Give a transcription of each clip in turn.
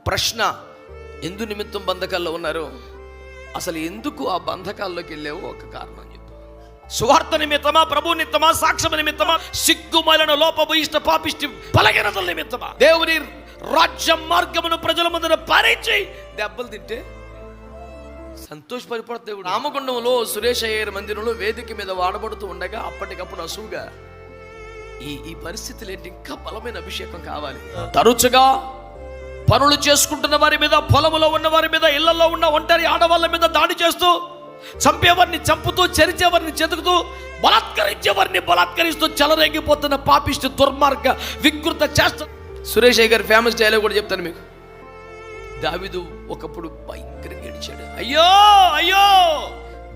ప్రశ్న, ఎందు నిమిత్తం బంధకాల్లో ఉన్నారు? అసలు ఎందుకు ఆ బంధకాల్లోకి వెళ్ళావు? ఒక కారణం చెప్పు. సువార్త నిమిత్తమా, ప్రభు నిమిత్తమా, సాక్ష్యం నిమిత్తమా, సిగ్గుమాలిన లోపభూయిష్ట పాపిష్టి బలహీనతల నిమిత్తమా? దేవుని రాజ్య మార్గమును ప్రజల ముందర పారించి దెబ్బలు తింటే సంతోషపడిపోతాడు దేవుడు. రామగుండంలో సురేష్ అయ్యర్ మందిరంలో వేదిక మీద వాడబడుతూ ఉండగా అప్పటికప్పుడు అసూగా ఈ పరిస్థితులు ఏంటి? ఇంకా బలమైన అభిషేకం కావాలి. తరచుగా పనులు చేసుకుంటున్న వారి మీద, పొలములో ఉన్న వారి మీద, ఇళ్లలో ఉన్న ఒంటరి ఆడవాళ్ళ మీద దాడి చేస్తూ, చంపేవారిని చంపుతూ, చెరిచేవారిని చెతుకుతూ, బలాత్కరించేవారిని బలాత్కరిస్తూ చెలరేగిపోతున్న పాపిష్టి దుర్మార్గ వికృత చేష్ట. సురేష్ అయ్య గారి ఫేమస్ డైలాగ్ కూడా చెప్తాను మీకు. దావీదు ఒకప్పుడు భయంకరంగా ఏడ్చాడు, అయ్యో అయ్యో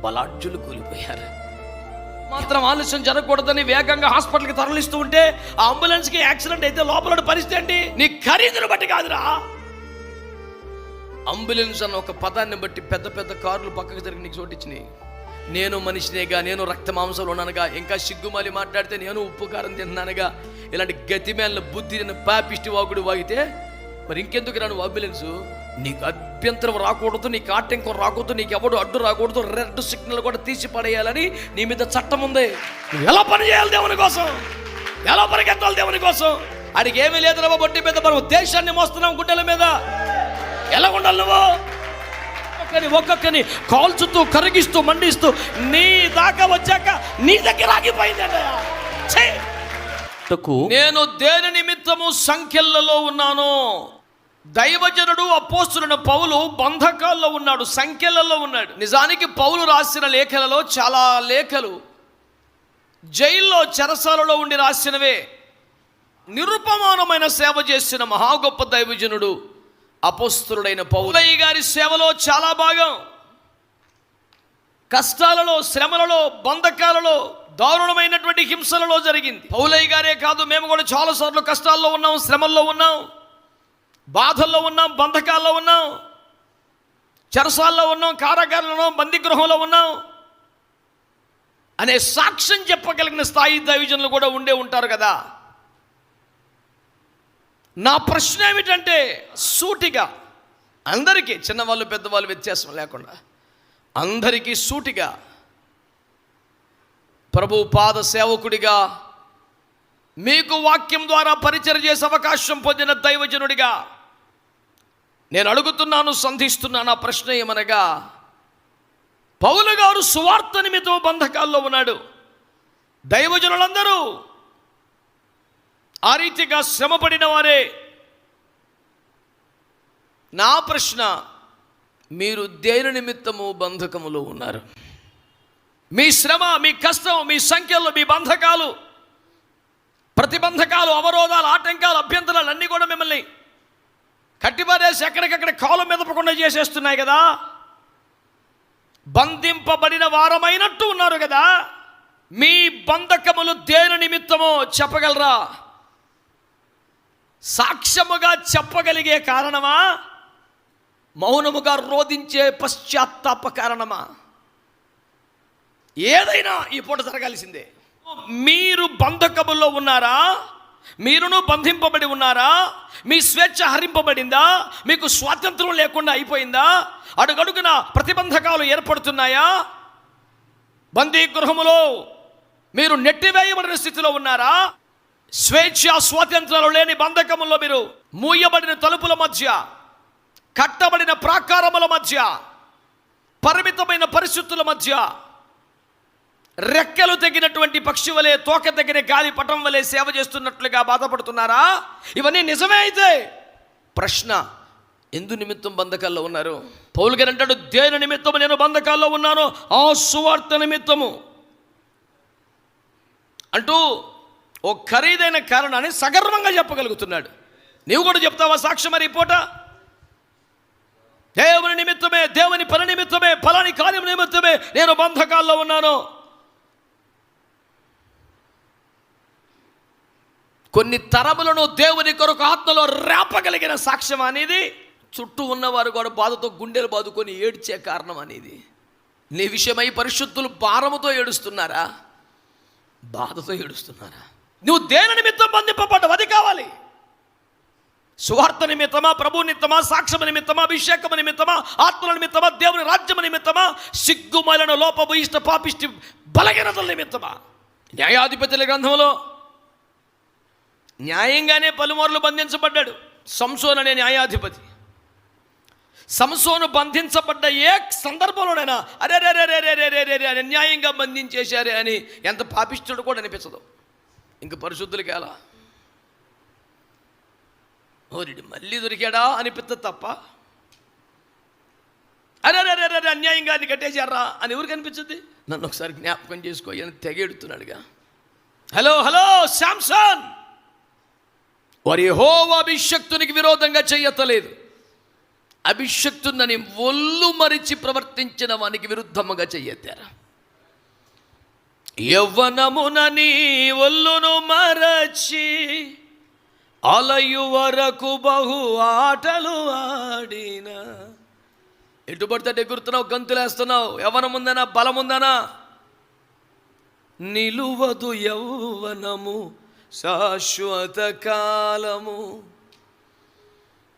బలాఢ్యులు కూలిపోయారు. మాత్రం ఆలస్యం జరగకూడదని వేగంగా హాస్పిటల్కి తరలిస్తూ ఉంటే ఆ అంబులెన్స్కి యాక్సిడెంట్ అయితే లోపల పరిస్థితి ఏంటి? నీ ఖరీదును బట్టి కాదురా. అంబులెన్స్ అన్న ఒక పదాన్ని బట్టి పెద్ద పెద్ద కార్లు పక్కకు జరిగి నీకు చోటిచ్చినాయి. నేను మనిషినేగా, నేను రక్త మాంసాలు ఉన్నానుగా, ఇంకా సిగ్గుమాలి మాట్లాడితే నేను ఉప్పు కారం తిన్నానుగా, ఇలాంటి గతిమేళ్ళ బుద్ధి పాపిష్టి వాగుడు వాగితే మరి ఇంకెందుకు రాను అంబులెన్స్? నీకు అభ్యంతరం రాకూడదు, నీకు ఆటంకం రాకూడదు, నీకు ఎవడు అడ్డు రాకూడదు, రెడ్ సిగ్నల్ కూడా తీసి పడేయాలని నీ మీద చట్టం ఉంది. నువ్వు ఎలా పని చేయాలి దేవుని కోసం? ఎలా పరిగెత్తాలి దేవుని కోసం? అడిగి ఏమీ లేదు రా బొట్టి మీద మనం దేశాన్ని మోస్తున్నాం గుండెల మీద. ఎలా ఉండాలి నువ్వు? ఒక్కొక్కని కాల్చుతూ, కరిగిస్తూ, మండిస్తూ నీ దాకా వచ్చాక నీ దగ్గర ఆగిపోయిందండి. నేను దేని నిమిత్తము సంఖ్యలలో ఉన్నాను? దైవజనుడు అపోస్తులైన పౌలు బంధకాల్లో ఉన్నాడు, సంఖ్యలలో ఉన్నాడు. నిజానికి పౌలు రాసిన లేఖలలో చాలా లేఖలు జైల్లో, చెరసాలలో ఉండి రాసినవే. నిరుపమానమైన సేవ చేసిన మహా గొప్ప దైవజనుడు అపోస్తులుడైన పౌలయ్య గారి సేవలో చాలా భాగం కష్టాలలో, శ్రమలలో, బంధకాలలో, దారుణమైనటువంటి హింసలలో జరిగింది. పౌలయ్య గారే కాదు, మేము కూడా చాలాసార్లు కష్టాల్లో ఉన్నాం, శ్రమల్లో ఉన్నాం, బాధల్లో ఉన్నాం, బంధకాల్లో ఉన్నాం, చెరసాల్లో ఉన్నాం, కారాగారంలో ఉన్నాం, బందీగృహంలో ఉన్నాం అనే సాక్ష్యం చెప్పగలిగిన స్థాయి దైవజనులు కూడా ఉండే ఉంటారు కదా. నా ప్రశ్న ఏమిటంటే, సూటిగా అందరికీ, చిన్నవాళ్ళు పెద్దవాళ్ళు వ్యత్యాసం లేకుండా అందరికీ సూటిగా, ప్రభు పాద సేవకుడిగా, మీకు వాక్యం ద్వారా పరిచయం చేసే అవకాశం పొందిన దైవజనుడిగా నేను అడుగుతున్నాను, సంధిస్తున్నాను. ఆ ప్రశ్న ఏమనగా, పౌలు గారు సువార్త నిమిత్తం బంధకాల్లో ఉన్నాడు. దైవజనులందరూ ఆ రీతిగా శ్రమపడిన వారే. నా ప్రశ్న, మీరు దేని నిమిత్తము బంధకములో ఉన్నారు? మీ శ్రమ, మీ కష్టం, మీ సంఖ్యలు, మీ బంధకాలు, ప్రతిబంధకాలు, అవరోధాలు, ఆటంకాలు, అభ్యంతరాలు అన్నీ కూడా మిమ్మల్ని కట్టిపారేసి ఎక్కడికక్కడ కాలు మెదపకుండా చేసేస్తున్నాయి కదా. బంధింపబడిన వారమైనట్టు ఉన్నారు కదా. మీ బంధకములు దేని నిమిత్తమో చెప్పగలరా? సాక్ష్యముగా చెప్పగలిగే కారణమా? మౌనముగా రోధించే పశ్చాత్తాప కారణమా? ఏదైనా ఈ పూట జరగాల్సిందే. మీరు బంధకములో ఉన్నారా? మీరును బంధింపబడి ఉన్నారా? మీ స్వేచ్ఛ హరింపబడిందా? మీకు స్వాతంత్రం లేకుండా అయిపోయిందా? అడుగడుగున ప్రతిబంధకాలు ఏర్పడుతున్నాయా? బందీగృహములో మీరు నెట్టివేయబడిన స్థితిలో ఉన్నారా? స్వేచ్ఛ స్వాతంత్రాలు లేని బంధకములో మీరు మూయబడిన తలుపుల మధ్య, కట్టబడిన ప్రాకారముల మధ్య, పరిమితమైన పరిస్థితుల మధ్య, రెక్కలు తెగినటువంటి పక్షి వలె, తోక తెగిన గాలి పటం వలె సేవ చేస్తున్నట్లుగా బాధపడుతున్నారా? ఇవన్నీ నిజమే అయితే ప్రశ్న, ఎందు నిమిత్తం బంధకాల్లో ఉన్నారు? పౌలు గారు అంటాడు, దేని నిమిత్తము నేను బంధకాల్లో ఉన్నాను? ఆ సువార్త నిమిత్తము అంటూ ఓ ఖరీదైన కారణాన్ని సగర్వంగా చెప్పగలుగుతున్నాడు. నీవు కూడా చెప్తావా సాక్ష్యం? మరి పూట దేవుని నిమిత్తమే, దేవుని పని నిమిత్తమే, ఫలాని కార్యం నిమిత్తమే నేను బంధకాల్లో ఉన్నాను. కొన్ని తరములను దేవుని కొరకు ఆత్మలో రేపగలిగిన సాక్ష్యం అనేది, చుట్టూ ఉన్నవారు కూడా బాధతో గుండెలు బాదుకొని ఏడ్చే కారణం అనేది. నీ విషయమై పరిశుద్ధులు భారముతో ఏడుస్తున్నారా? బాధతో ఏడుస్తున్నారా? నువ్వు దేని నిమిత్తం బంధింపబడ్డావు? అది కావాలి. సువార్త నిమిత్తమా, ప్రభు నిమిత్తమా, సాక్ష్యం నిమిత్తమా, అభిషేకం నిమిత్తమా, ఆత్మల నిమిత్తమా, దేవుని రాజ్యం నిమిత్తమా, సిగ్గుమలన లోపము ఇష్ట పాపిష్టి బలహీనతల నిమిత్తమా? న్యాయాధిపతుల గ్రంథంలో న్యాయంగానే పలుమార్లు బంధించబడ్డాడు సంసోను అనే న్యాయాధిపతి. సంసోను బంధించబడ్డ ఏ సందర్భంలోనైనా అరే రే రే రే రే రే రే అన్యాయంగా బంధించేశారే అని ఎంత పాపిష్టుడు కూడా అనిపించదు. ఇంక పరిశుద్ధులకి ఎలా ఓరిడు మళ్ళీ దొరికాడా అనిపిస్తుంది తప్ప అరే రే రే రే అన్యాయంగా అని కట్టేశారా అని ఎవరికి అనిపించింది? నన్ను ఒకసారి జ్ఞాపకం చేసుకో అని తెగెడుతున్నాడుగా. హలో హలో శాంసన్, వారి యెహోవా అభిషక్తునికి విరోధంగా చెయ్యతలేదు, అభిషక్తునని ఒళ్ళు మరిచి ప్రవర్తించిన వానికి విరుద్ధముగా చెయ్యెత్తారా. యవ్వనమునని ఒళ్ళును మరచి అలయు వరకు బహు ఆటలు ఆడిన. ఎటు పడితే ఎగురుతున్నావు, గంతులేస్తున్నావు, యవ్వనముందనా, బలముందనా? నిలువదు యౌవనము శాశ్వత కాలము,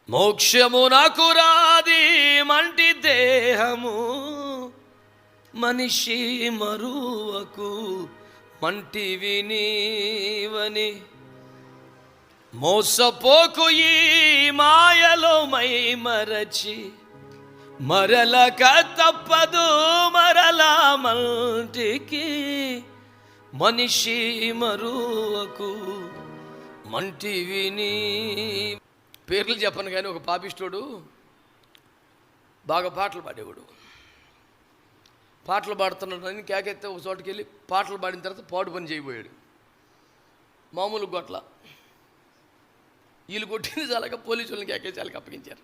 మోక్షము నాకు రాది మంటి దేహము, మనిషి మరువకు మంటివి నీవని, మోసపోకు ఈ మాయలో మై మరచి, మరలక తప్పదు మరలా మంటికి, మనిషి మరువకు మంటివి నీ. పేర్లు చెప్పను కానీ ఒక పాపిష్టోడు బాగా పాటలు పాడేవాడు. పాటలు పాడుతున్నాడు కేకెత్తే ఒక చోటుకి వెళ్ళి పాటలు పాడిన తర్వాత పాడు పని చేయబోయాడు. మామూలు గొట్ల వీళ్ళు కొట్టింది చాలక పోలీసు వాళ్ళని కేకేసాలకి అప్పగించారు.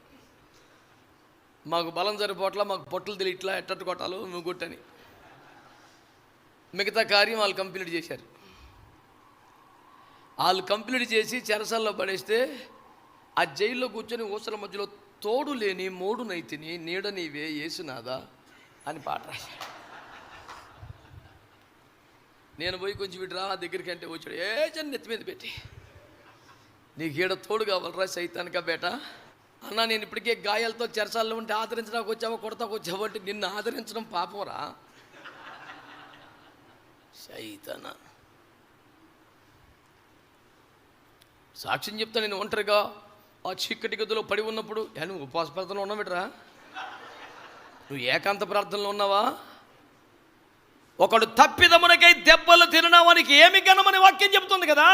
మాకు బలం సరిపోట్ల, మాకు పొట్టలు తెలియట్లా, ఎట్టట్టు కొట్టాలో నువ్వు కొట్టని. మిగతా కార్యం వాళ్ళు కంప్లీట్ చేశారు. వాళ్ళు కంప్లీట్ చేసి చెరసాల్లో పడేస్తే ఆ జైల్లో కూర్చొని ఊసల మధ్యలో తోడు లేని మోడు నైతిని నీడ నీవే యేసునాదా అని పాట రాశాడు. నేను పోయి కొంచెం విడ్రా దగ్గరికి అంటే వచ్చాడు, ఏ జన్ నెత్తి మీద పెట్టి, నీకు ఈడ తోడు కావాలరా సైతానికా బేట అన్నా, నేను ఇప్పటికే గాయాలతో చెరసాల్లో ఉంటే ఆదరించడానికి వచ్చావా, కొడతాకు వచ్చావా అంటే నిన్ను ఆదరించడం పాపంరా సైతాన. సాక్ష్యం చెప్తా, నేను ఒంటరిగా ఆ చీకటి గదిలో పడి ఉన్నప్పుడు, నువ్వు ఉపవాస ప్రార్థనలో ఉన్నావిట్రా, నువ్వు ఏకాంత ప్రార్థనలో ఉన్నావా? ఒకడు తప్పిదమునకై దెబ్బలు తినడానికి ఏమి గణమని వాక్యం చెబుతుంది కదా.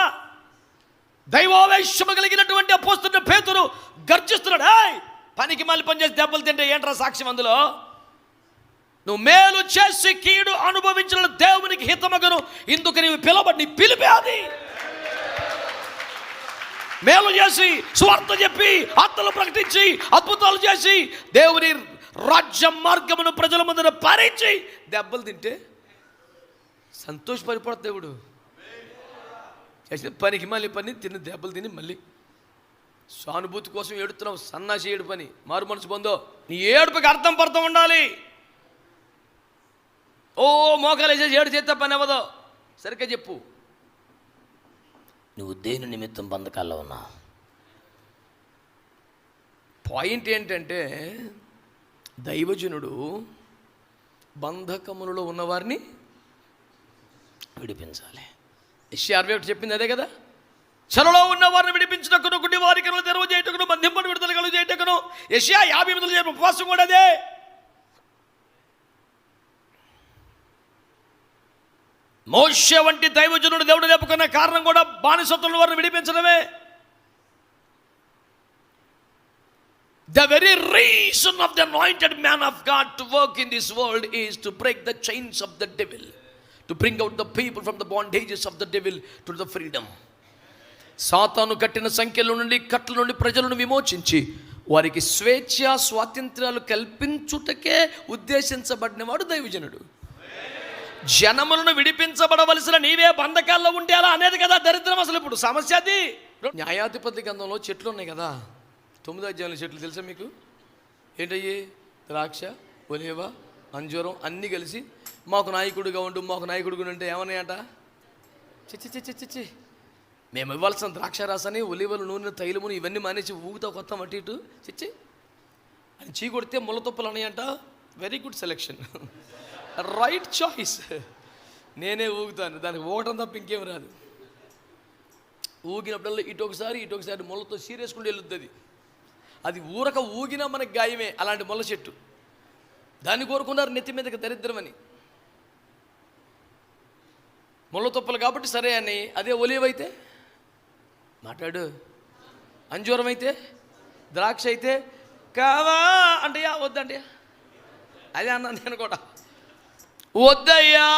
దైవావేశము కలిగినటువంటి అపోస్తలుడైన పేతురు గర్జిస్తున్నాడు, పనికి మళ్ళీ పనిచేసి దెబ్బలు తింటే ఏంట్రా సాక్ష్యం? అందులో నువ్వు మేలు చేసి కీడు అనుభవించిన దేవునికి హితమగను, ఇందుకు నీవు పిలవబడి నీ పిలిపే అది. మేలు చేసి స్వార్థ చెప్పి ఆత్మలు ప్రకటించి అద్భుతాలు చేసి దేవుని రాజ్య మార్గమును ప్రజల ముందు పారించి దెబ్బలు తింటే సంతోషపడిపోతాడు దేవుడు. చేసిన పనికి మళ్ళీ పని తిన్న దెబ్బలు తిని మళ్ళీ సానుభూతి కోసం ఏడుతున్నావు, సన్నాసి ఏడు పని, మారు మనసు పొందో. నీ ఏడుపుకి అర్థం పర్థం ఉండాలి. ఓ మోకాలు వేసేసి ఏడు చేస్తే పని అవ్వదు. సరిగ్గా చెప్పు, నువ్వు దేని నిమిత్తం బంధకాల్లో ఉన్నావు? పాయింట్ ఏంటంటే దైవజనుడు బంధకములలో ఉన్నవారిని విడిపించాలి. యెషయా 61 చెప్పింది అదే కదా. చెరలో ఉన్న వారిని విడిపించుటకును, గుడ్డి వారికి తెరవ చేయుటకును, బంధింపని విడుదల కలుగు చేయుటకును. యెషయా 58 ఉపవాసం కూడా అదే. మోషే వంటి దైవజనుడు దేవుడు లేపుకున్న కారణం కూడా బానిసత్తుల వారిని విడిపించడమే. The very reason of the anointed man of God to work in this world is to break the chains of the devil, to bring out the people from the bondages of the devil to the freedom. సాతాను కట్టిన సంఖ్యల నుండి, కట్ల నుండి ప్రజలను విమోచించి వారికి స్వేచ్ఛ స్వాతంత్ర్యాలు కల్పించుటకే ఉద్దేశించబడినవాడు దైవజనుడు. జనములను విడిపించబడవలసిన నీవే బంధకాల్లో ఉంటే అలా అనేది కదా దరిద్రం. అసలు ఇప్పుడు సమస్య అది. న్యాయాధిపతి గ్రంథంలో చెట్లు ఉన్నాయి కదా, 9వ అధ్యాయంలో చెట్లు తెలుసా మీకు? ఏంటయ్యి? ద్రాక్ష, ఒలీవ, అంజూరం అన్నీ కలిసి మాకు నాయకుడిగా ఉండు, మాకు నాయకుడిగా ఉంటే ఏమన్నాయట? చిచ్చి చిచ్చి చిచ్చి మేము ఇవ్వాల్సిన ద్రాక్షారసాన్ని, ఒలివల నూనె, తైలమును ఇవన్నీ మానేసి ఊగుతా కొత్త అటు ఇటు చిచ్చి అని చీ కొడితే ముళ్ళతుప్పలు అన్నాయంట. Very good selection, right choice. నేనే ఊగుతాను, దానికి ఊగటం తప్ప ఇంకేం రాదు. ఊగినప్పుడల్లా ఇటు ఒకసారి ముళ్ళతో సీరియస్కుండా వెళ్ళుద్ది. అది ఊరక ఊగినా మనకు గాయమే. అలాంటి ముళ్ళ చెట్టు, దాన్ని కోరుకున్నారు నెత్తి మీదకి దరిద్రమని. ముళ్ళ తుప్పలు కాబట్టి సరే అని. అదే ఒలివైతే మాట్లాడు, అంజూరం అయితే, ద్రాక్ష అయితే కావా అంటయా వద్దంటయా, అదే అన్నాను నేను కూడా. వద్దయ్యా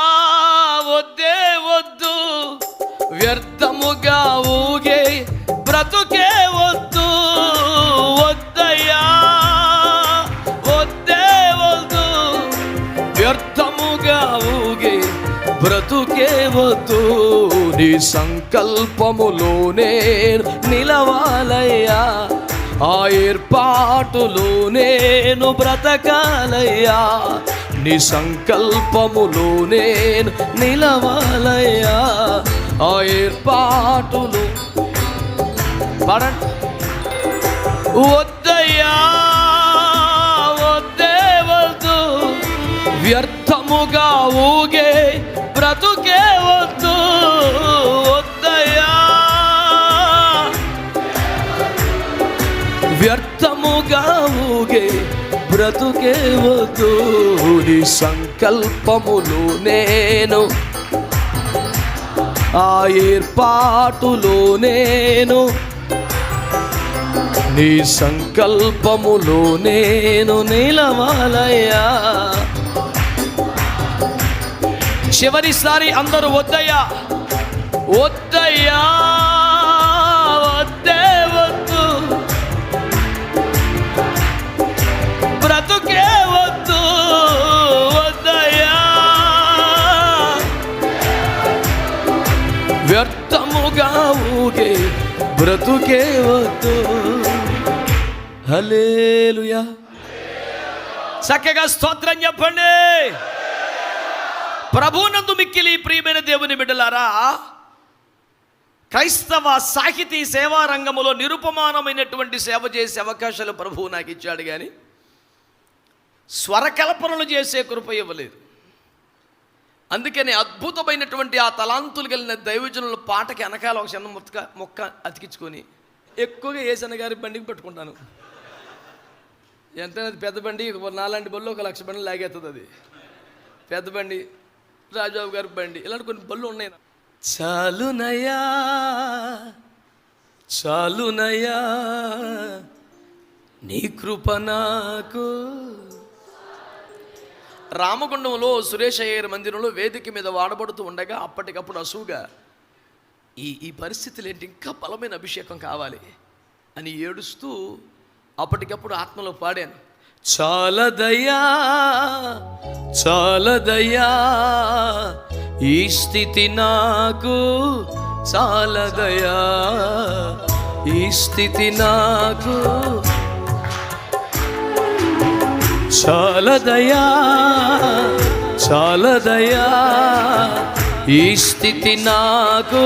వద్దే వద్దు, వ్యర్థముగా ఊగే బ్రతుకే వద్దు. వద్దయ్యా వద్దే వద్దు, వ్యర్థముగా ఊగే బ్రతుకే వద్దు. నీ సంకల్పములోనే నిలవాలయ్యా, ఆ ఏర్పాటులో నేను బ్రతకాలయ్యా. నీ సంకల్పములో నేను నిలవాలయ్యా, ఆ ఏర్పాటులు పడండి. వద్దయ్యా వద్దే వద్దు, వ్యర్థముగా ఊగే బ్రతుకే వద్దు. వద్దయ్యా వ్యర్థముగా ఊగే బ్రతుకే వద్దు. నీ సంకల్పములు నేను, ఆ ఏర్పాటులో నేను, నీ సంకల్పములో నేను నిలవాలయ్యా. చివరిసారి అందరూ వద్దయ్యా వద్దయ్యా వద్దే వద్దు, బ్రతుకే వద్దు. వద్దయ్యా వ్యర్థముగా ఊగే బ్రతుకే వద్దు. హల్లెలూయా. చక్కగా స్తోత్రం చెప్పండి. ప్రభువునందు మిక్కిలి ప్రియమైన దేవుని బిడ్డలారా, క్రైస్తవ సాహితీ సేవా రంగములో నిరుపమానమైనటువంటి సేవ చేసే అవకాశాలు ప్రభువు నాకు ఇచ్చాడు, కానీ స్వరకల్పనలు చేసే కృప ఇవ్వలేదు. అందుకని అద్భుతమైనటువంటి ఆ తలాంతులు కలిగిన దైవజనుల పాటకి వెనకాల ఒక చిన్న మొక్క అతికించుకొని ఎక్కువగా ఏసన్న గారి బండికి పెట్టుకుంటాను. ఎంతైనా పెద్ద బండి, నాలాంటి బళ్ళు 1,00,000 బండి లాగేస్తుంది. అది పెద్ద బండి, రాజాబాబు గారి బండి, ఇలాంటి కొన్ని బళ్ళు ఉన్నాయి. చాలునయ్యా చాలునయ్యా నీ కృప నాకు. రామగుండంలో సురేష్ అయ్యర్ మందిరంలో వేదిక మీద వాడబడుతూ ఉండగా అప్పటికప్పుడు అసూగా ఈ పరిస్థితులు ఏంటి, ఇంకా బలమైన అభిషేకం కావాలి అని ఏడుస్తూ అప్పటికప్పుడు ఆత్మలో పాడాను. చాలదయ్యా చాలదయ్యా ఈ స్థితి నాకు, చాలదయ్యా ఈ స్థితి నాకు. చాలదయ్యా చాలదయ్యా ఈ స్థితి నాకు,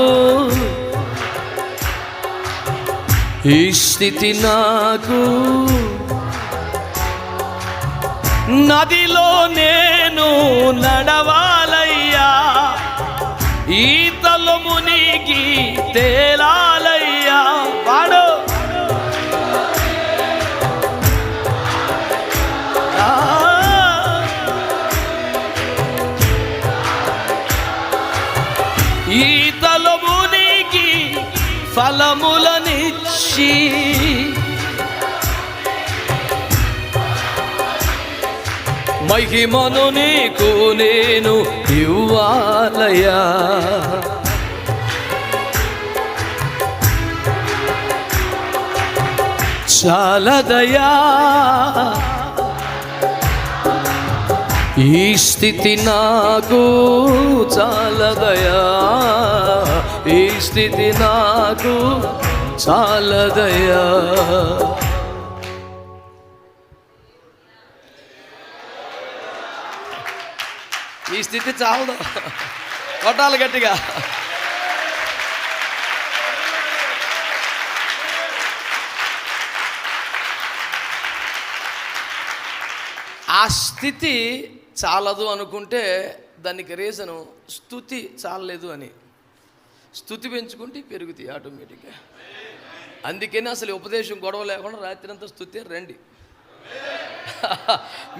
ఈ స్థితి నాకు. నదిలో నేను నడవాలయ్యా, ఈతలు మునిగి తేలాలయ్యా. వాడు ఈతలు మునిగి ఫలములనిచ్చి మహిమను నీకు నేను ఇవ్వాలయ్యా. చాలదయ్యా ఈ స్థితి నాకు, చాలదయ్యా ఈ స్థితి నాకు, చాలదయ్యా. ఈ స్థితి చాలదు, కొట్టాలి గట్టిగా. ఆ స్థితి చాలదు అనుకుంటే దానికి రీజను స్తుతి చాలలేదు అని. స్తుతి పెంచుకుంటే పెరుగుతాయి ఆటోమేటిక్గా. అందుకని అసలు ఉపదేశం గొడవ లేకుండా రాత్రి అంతా స్తుతి రండి.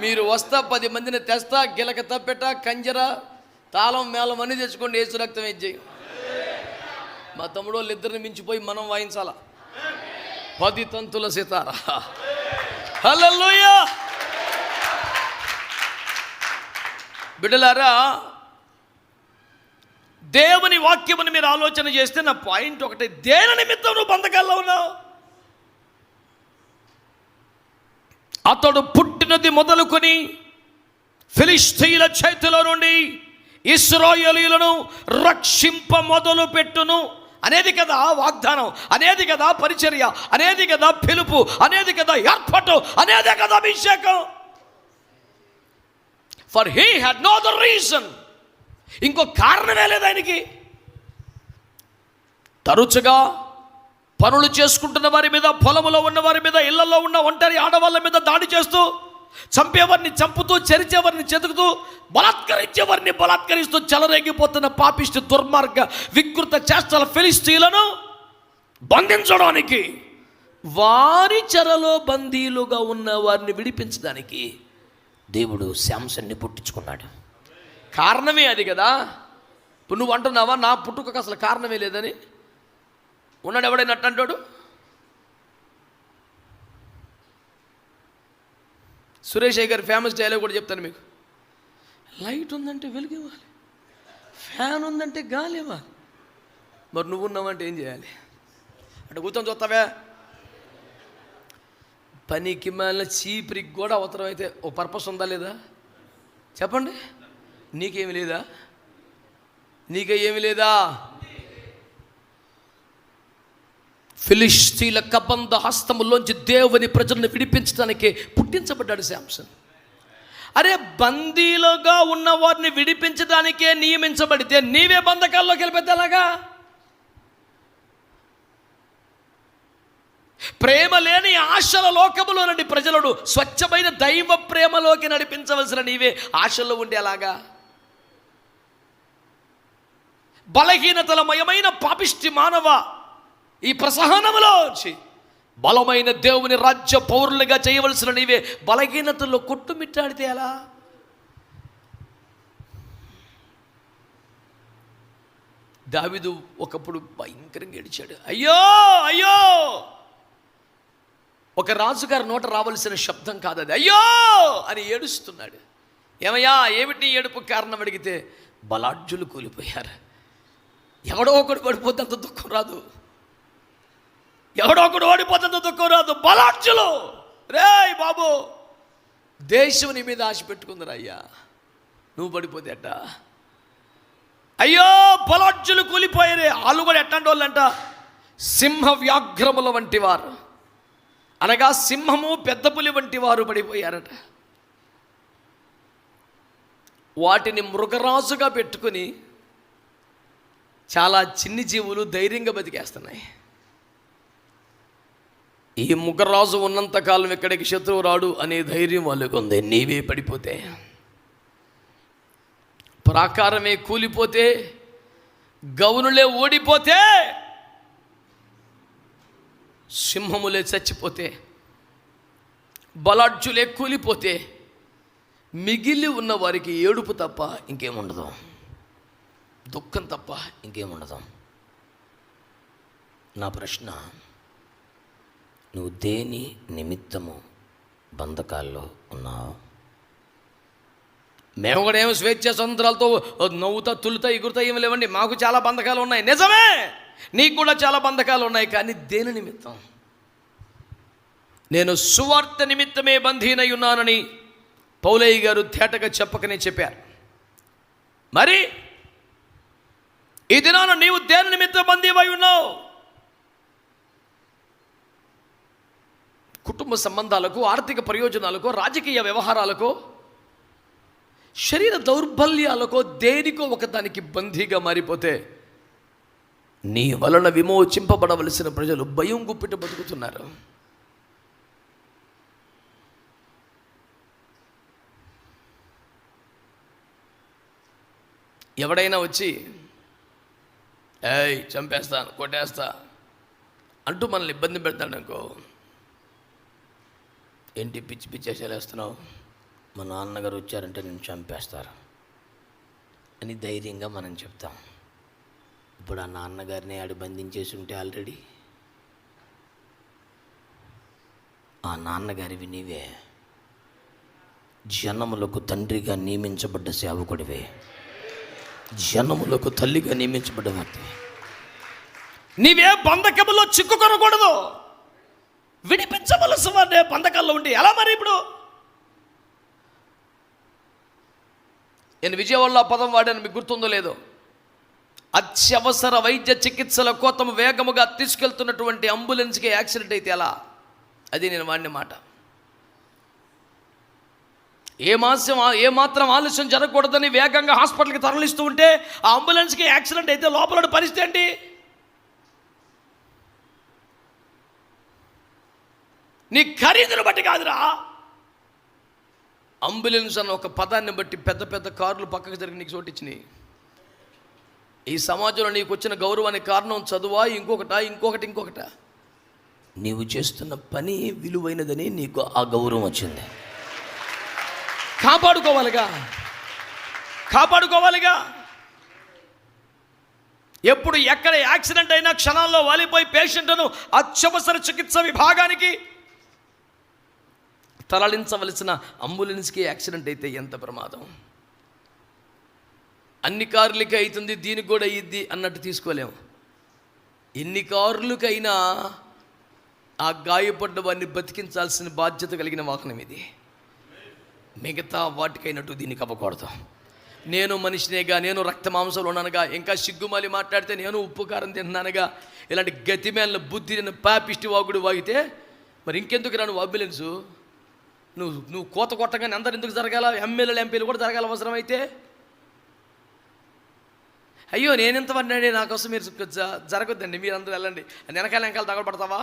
మీరు వస్తా 10 మందిని తెస్తా, గిలక తప్పెట, కంజర, తాళం మేళం అన్నీ తెచ్చుకోండి, ఏసు రక్తం ఇచ్చేయి. మా తమ్ముడు వాళ్ళు ఇద్దరిని మించిపోయి మనం వాయించాలా 10 తంతుల సితార. హల్లెలూయా. బిడ్డలారా, దేవుని వాక్యముని మీరు ఆలోచన చేస్తే నా పాయింట్ ఒకటే, దేని నిమిత్తం నువ్వు బంధకాల్లో ఉన్నావు? అతడు పుట్టినది మొదలుకొని ఫిలిష్తీయుల చేతిలో నుండి ఇశ్రాయేలీయులను రక్షింప మొదలు పెట్టును అనేది కదా వాగ్దానం, అనేది కదా పరిచర్య, అనేది కదా పిలుపు, అనేది కదా ఏర్పాటు, అనేదే కదా అభిషేకం. For he had no other reason. ఇంకో కారణమే లేదు ఆయనకి. తరచుగా పనులు చేసుకుంటున్న వారి మీద, పొలములో ఉన్న వారి మీద, ఇళ్లలో ఉన్న ఒంటరి ఆడవాళ్ళ మీద దాడి చేస్తూ, చంపేవారిని చంపుతూ, చెరిచేవారిని చెతుకుతూ, బలాత్కరించేవారిని బలాత్కరిస్తూ చెలరేగిపోతున్న పాపిష్టి దుర్మార్గ వికృత చేష్టల ఫిలిష్తీయులను బంధించడానికి, వారి చెరలో బందీలుగా ఉన్న వారిని విడిపించడానికి దేవుడు శాంసన్ని పుట్టించుకున్నాడు. కారణమే అది కదా. ఇప్పుడు నువ్వు అంటున్నావా నా పుట్టుకకు అసలు కారణమే లేదని? ఉన్నాడు ఎవడైనా అంటాడు? సురేష్ గారి ఫేమస్ డైలాగ్ కూడా చెప్తాను మీకు. లైట్ ఉందంటే వెలుగు ఇవ్వాలి, ఫ్యాన్ ఉందంటే గాలి ఇవ్వాలి. మరి నువ్వు ఉన్నావంటే ఏం చేయాలి? అంటే కూర్చొని చూస్తావే. పనికి మాలిన చీపురికి కూడా అవసరం అయితే ఓ పర్పస్ ఉందా లేదా? చెప్పండి. నీకేమి లేదా? నీకేమి లేదా? ఫిలిష్తీయుల కబంధ హస్తములోంచి దేవుని ప్రజలను విడిపించడానికి పుట్టించబడ్డాడు శాంసన్. అరే, బందీలుగా ఉన్న వారిని విడిపించడానికే నియమించబడితే నీవే బంధకాల్లోకి వెళ్ళిపోతేలాగా? ప్రేమ లేని ఆశల లోకములో నుండి ప్రజలను స్వచ్ఛమైన దైవ ప్రేమలోకి నడిపించవలసిన నీవే ఆశల్లో ఉండేలాగా? బలహీనతలమయమైన పాపిష్టి మానవ ఈ ప్రసహనములో వచ్చి బలమైన దేవుని రాజ్య పౌరులుగా చేయవలసిన నీవే బలహీనతల్లో కొట్టుమిట్టాడితే ఎలా? దావీదు ఒకప్పుడు భయంకరంగా ఏడిచాడు. అయ్యో అయ్యో, ఒక రాజుగారి నోట రావాల్సిన శబ్దం కాదు అది. అయ్యో అని ఏడుస్తున్నాడు. ఏమయ్యా, ఏమిటి ఏడుపు కారణం అడిగితే, బలాఢ్యులు కూలిపోయారు. ఎవడో ఒకడు పడిపోతే అంత దుఃఖం రాదు, ఎవడో ఒకడు ఓడిపోతే దుఃఖం రాదు. బలాఢ్యులు, రే బాబు, దేశం నీ మీద ఆశ పెట్టుకుందిరా అయ్యా, నువ్వు పడిపోతే అట్ట. అయ్యో, బలాఢ్యులు కూలిపోయారే. వాళ్ళు కూడా ఎట్లాంటి వాళ్ళు అంట, సింహ వ్యాఘ్రముల వంటి వారు, అనగా సింహము పెద్ద పులి వంటి వారు పడిపోయారట. వాటిని మృగరాజుగా పెట్టుకుని చాలా చిన్ని జీవులు ధైర్యంగా బతికేస్తున్నాయి. ఈ మృగరాజు ఉన్నంతకాలం ఇక్కడికి శత్రువు రాడు అనే ధైర్యం వాళ్ళకు ఉంది. నీవే పడిపోతే, ప్రాకారమే కూలిపోతే, గౌనులే ఓడిపోతే, సింహములే చచ్చిపోతే, బలాఢ్యులే కూలిపోతే, మిగిలి ఉన్న వారికి ఏడుపు తప్ప ఇంకేముండదు, దుఃఖం తప్ప ఇంకేముండదు. నా ప్రశ్న, నువ్వు దేని నిమిత్తము బంధకాల్లో ఉన్నావు? మేము కూడా ఏమో స్వేచ్ఛ స్వతంత్రాలతో నవ్వుతా తులుతా ఎగురుతా ఏమి లేవండి. మాకు చాలా బంధకాలు ఉన్నాయి, నిజమే. నీకు కూడా చాలా బంధకాలు ఉన్నాయి. కానీ దేని నిమిత్తం? నేను సువార్త నిమిత్తమే బంధీనై ఉన్నానని పౌలయ్య గారు తేటగా చెప్పకనే చెప్పారు. మరి ఈ దినాన నీవు దేని నిమిత్తం బందీవై ఉన్నావు? కుటుంబ సంబంధాలకు, ఆర్థిక ప్రయోజనాలకు, రాజకీయ వ్యవహారాలకు, శరీర దౌర్బల్యాలకు, దేనికో ఒకదానికి బందీగా మారిపోతే నీ వలన విమోచింపబడవలసిన ప్రజలు భయం గుప్పిట బతుకుతున్నారు. ఎవడైనా వచ్చి ఏయ్ చంపేస్తాను కొట్టేస్తా అంటూ మనల్ని ఇబ్బంది పెడతాడు అనుకో, ఏంటి పిచ్చి పిచ్చేసేలా వేస్తున్నావు, మా నాన్నగారు వచ్చారంటే నేను చంపేస్తారు అని ధైర్యంగా మనం చెప్తాం. ఇప్పుడు ఆ నాన్నగారిని ఆడు బంధించేసి ఉంటే ఆల్రెడీ ఆ నాన్నగారివి నీవే, జనములకు తండ్రిగా నియమించబడ్డ సేవకుడివే, జనములకు తల్లిగా నియమించబడ్డ వ్యక్తి. నీవే బంధకములో చిక్కుకొనకూడదు, విడిపించవలసి వాడే బంధకాల్లో ఉండి ఎలా మరి ఇప్పుడు? నేను విజయవాడలో ఆ పదం వాడాను, మీకు గుర్తుందో లేదో. అత్యవసర వైద్య చికిత్సల కోసం వేగముగా తీసుకెళ్తున్నటువంటి అంబులెన్స్కి యాక్సిడెంట్ అయితే ఎలా, అది నేను వాడిన మాట. ఏ మాత్రం ఆలస్యం జరగకూడదని వేగంగా హాస్పిటల్కి తరలిస్తూ ఉంటే ఆ అంబులెన్స్కి యాక్సిడెంట్ అయితే లోపల పరిస్థితి ఏంటి? నీ ఖరీదును బట్టి కాదురా, అంబులెన్స్ అన్న ఒక పదాన్ని బట్టి పెద్ద పెద్ద కార్లు పక్కకు జరిగి నీకు చోటిచ్చినాయి. ఈ సమాజంలో నీకు వచ్చిన గౌరవానికి కారణం చదువా, ఇంకొకట నీవు చేస్తున్న పని విలువైనదని నీకు ఆ గౌరవం వచ్చింది. కాపాడుకోవాలిగా. ఎప్పుడు ఎక్కడ యాక్సిడెంట్ అయినా క్షణాల్లో వాలిపోయి పేషెంట్ను అత్యవసర చికిత్స విభాగానికి తరలించవలసిన అంబులెన్స్కి యాక్సిడెంట్ అయితే ఎంత ప్రమాదం. అన్ని కార్లకి అవుతుంది, దీనికి కూడా అయ్యిద్ది అన్నట్టు తీసుకోలేము. ఎన్ని కార్లకైనా ఆ గాయపడ్డ వారిని బతికించాల్సిన బాధ్యత కలిగిన వాహనం ఇది. మిగతా వాటికైనట్టు దీనికి అవ్వకూడదు. నేను మనిషినేగా, నేను రక్త మాంసంలో ఉన్నానుగా, ఇంకా సిగ్గుమాలి మాట్లాడితే నేను ఉప్పు కారం తిన్నానుగా, ఇలాంటి గతిమేళ్ళ బుద్ధి నేను పాపిష్టి వాగుడు వాగితే మరి ఇంకెందుకు రా నువ్వు అంబులెన్సు? నువ్వు కోత కొట్టగానే అందరు ఎందుకు జరగాల? ఎమ్మెల్యేలు ఎంపీలు కూడా జరగాల అవసరమైతే. అయ్యో నేనెంత పడినాడే, నా కోసం మీరు జరగొద్దండి, మీరు అందరూ వెళ్ళండి, వెనకాల తగలబడతావా?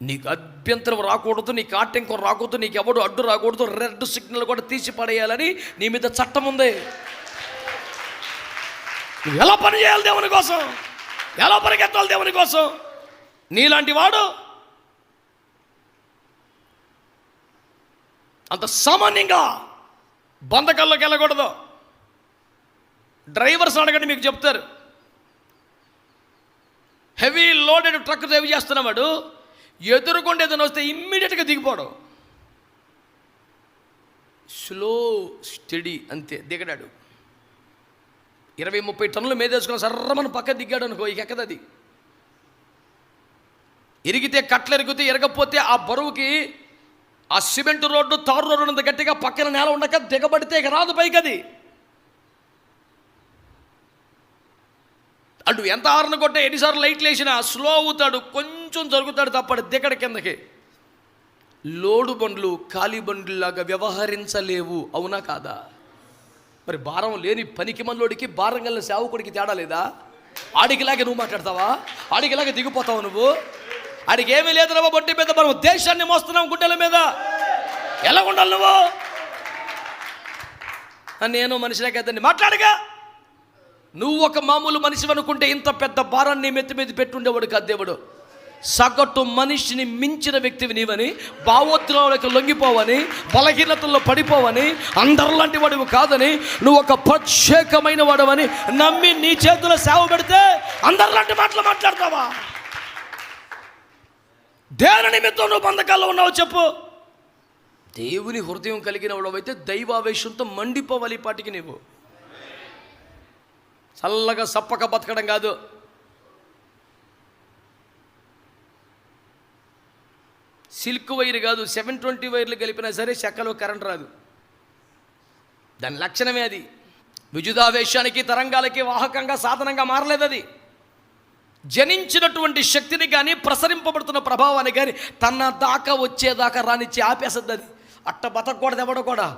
నీకు అభ్యంతరం రాకూడదు, నీకు ఆటంకం రాకూడదు, నీకు ఎవడు అడ్డు రాకూడదు, రెడ్ సిగ్నల్ కూడా తీసి పడేయాలని నీ మీద చట్టం ఉంది. నువ్వు ఎలా పని చేయాలి దేవుని కోసం, ఎలా పరిగెత్తాలి దేవుని కోసం. నీలాంటి వాడు అంత సామాన్యంగా బంధకాల్లోకి వెళ్ళకూడదు. డ్రైవర్స్ అడగండి, మీకు చెప్తారు. హెవీ లోడెడ్ ట్రక్ డ్రైవ్ చేస్తున్నవాడు ఎదురుకుండా ఏదైనా వస్తే ఇమ్మీడియట్గా దిగిపోవడం, స్లో స్టడీ అంతే, దిగడాడు. 20-30 టన్నులు మేదేసుకుని సర్రమని పక్క దిగాడు అనుకో, ఇక ఎక్కదది. ఇరిగితే కట్లు ఎరిగితే, ఎరగపోతే ఆ బరువుకి ఆ సిమెంట్ రోడ్డు తారు రోడ్డు అంత గట్టిగా పక్కన నేల ఉండక దిగబడితే ఇక రాదు పైకి అది. అటు ఎంత హార్న్ కొట్టే, ఎన్నిసార్లు లైట్లు వేసినా స్లో అవుతాడు, కొంచెం జరుగుతాడు తప్పడు దిగడ కిందకి. లోడు బండ్లు ఖాళీ బండ్లాగా వ్యవహరించలేవు, అవునా కాదా? మరి భారం లేని పనికి మనలోడికి భారం గల సేవకుడికి తేడా లేదా? ఆడికిలాగే నువ్వు మాట్లాడతావా? ఆడికిలాగే దిగిపోతావు నువ్వు? ఆడికి ఏమీ లేదు రవ్వ బొట్టి మీద, మనం దేశాన్ని మోస్తున్నాం గుడ్డల మీద. ఎలా ఉండాలి నువ్వు? నేను మనిషిలాగేద్దని మాట్లాడగా. నువ్వు ఒక మామూలు మనిషి అనుకుంటే ఇంత పెద్ద భారాన్ని మెత్తి మీద పెట్టుండేవాడు కాదు దేవుడు. సగటు మనిషిని మించిన వ్యక్తివి నీవని, భావోద్రేకాలకు లొంగిపోవని, బలహీనతల్లో పడిపోవని, అందరిలాంటి వాడివి కాదని, నువ్వు ఒక ప్రత్యేకమైన వాడవని నమ్మి నీ చేతుల్లో సేవ పెడితే అందరిలాంటి మాటలు మాట్లాడతావా? దేని నిమిత్తం నువ్వు బంధకాల్లో ఉన్నావు చెప్పు? దేవుని హృదయం కలిగిన వాడవైతే దైవావేశంతో మండిపోవాలి ఈ పాటికి. నీవు చల్లగా సప్పక బతకడం కాదు. సిల్క్ వైర్ కాదు, 720 వైర్లు కలిపినా సరే చెక్కలో కరెంట్ రాదు. దాని లక్షణమే అది. విద్యుదావేశానికి, తరంగాలకి వాహకంగా, సాధనంగా మారలేదు అది. జనించినటువంటి శక్తిని కానీ, ప్రసరింపబడుతున్న ప్రభావాన్ని కానీ తన దాకా వచ్చేదాకా రానిచ్చి ఆపేసద్ది అది. అట్ట బతకూడదు ఎవడో కూడా.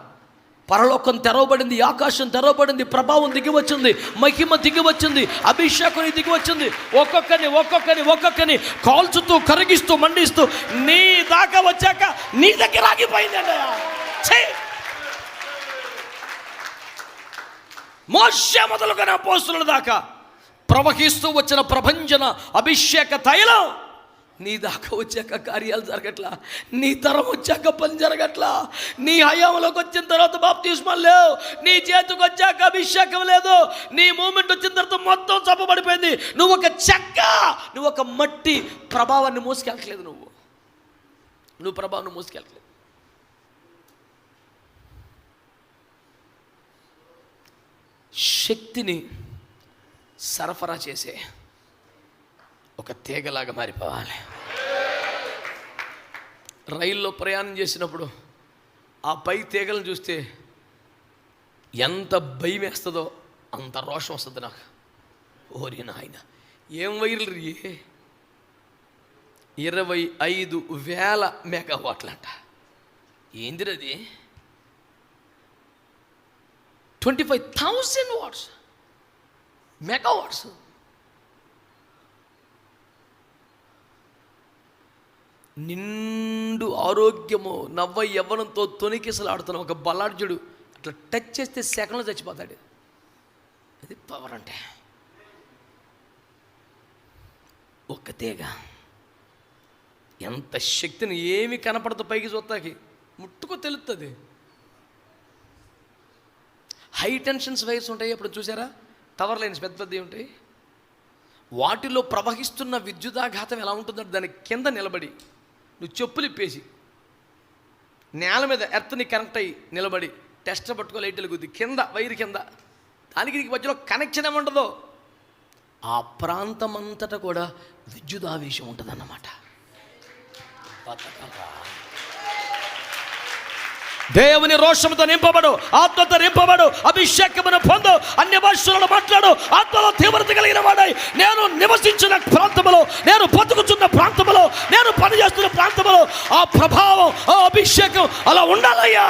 పరలోకం తెరవబడింది, ఆకాశం తెరవబడింది, ప్రభావం దిగి వచ్చింది, మహిమ దిగి వచ్చింది, అభిషేకం దిగి వచ్చింది. ఒక్కొక్కని కాల్చుతూ, కరిగిస్తూ, మండిస్తూ నీ దాకా వచ్చాక నీ దగ్గర ఆగిపోయింది. మోషే మొదలుగా అపోస్తలుల దాకా ప్రవహిస్తూ వచ్చిన ప్రభంజన అభిషేక తైలం నీ దాకా వచ్చాక కార్యాలు జరగట్లా, నీ తరం వచ్చాక పని జరగట్లా, నీ హయాంలోకి వచ్చిన తర్వాత బాప్తిస్మాలు లేవు, నీ చేతికి వచ్చాక అభిషేకం లేదు, నీ మూమెంట్ వచ్చిన తర్వాత మొత్తం చప్పబడిపోయింది. నువ్వు ఒక చెక్క, నువ్వు ఒక మట్టి, ప్రభావాన్ని మోసుకెళ్ళట్లేదు. నువ్వు ప్రభావాన్ని మోసుకెళ్ళట్లేదు. శక్తిని సరఫరా చేసే ఒక తీగలాగా మారిపోవాలి. రైల్లో ప్రయాణం చేసినప్పుడు ఆ పై తీగలను చూస్తే ఎంత భయం వేస్తుందో అంత రోషం వస్తుంది నాకు. ఓరి నాయన, ఏం వైర్లు 25,000 మెగావాట్లంట. ఏందిరది? 25,000 వాట్స్, మెగావాట్స్. నిండు ఆరోగ్యము నవ్వ యవ్వనంతో తొణికిసలాడుతున్న ఒక బలాఢ్యుడు అట్లా టచ్ చేస్తే సెకండ్లో చచ్చిపోతాడు. అది పవర్ అంటే. ఒక్క తీగ ఎంత శక్తిని, ఏమి కనపడదు పైకి చూస్తాకి, ముట్టుకో తెలుస్తుంది. హై టెన్షన్స్ వైర్స్ ఉంటాయి, అప్పుడు చూసారా? టవర్ లైన్స్ పెద్ద పెద్దవి ఉంటాయి. వాటిలో ప్రవహిస్తున్న విద్యుదాఘాతం ఎలా ఉంటుందంటే దాని కింద నిలబడి నువ్వు చెప్పులు ఇప్పేసి నేల మీద ఎర్త్ని కనెక్ట్ అయ్యి నిలబడి టెస్టర్ పట్టుకో, లైట్ వెలుగుద్ది కింద, వైర్ కింద, దానికి నీకు మధ్యలో కనెక్షన్ ఏముంటుందో ఆ ప్రాంతం అంతటా కూడా విద్యుదావేశం ఉంటుంది అన్నమాట. దేవుని రోషముతో నింపబడు, ఆత్మతో నింపబడు, అభిషేకమును పొందు, అన్య భాషలలో మాట్లాడు, ఆత్మలో తీవ్రత కలిగిన వాడై, నేను నివసించిన ప్రాంతంలో, నేను బతుకుతున్న ప్రాంతంలో, నేను పనిచేస్తున్న ప్రాంతంలో ఆ ప్రభావం, ఆ అభిషేకం అలా ఉండాలయ్యా.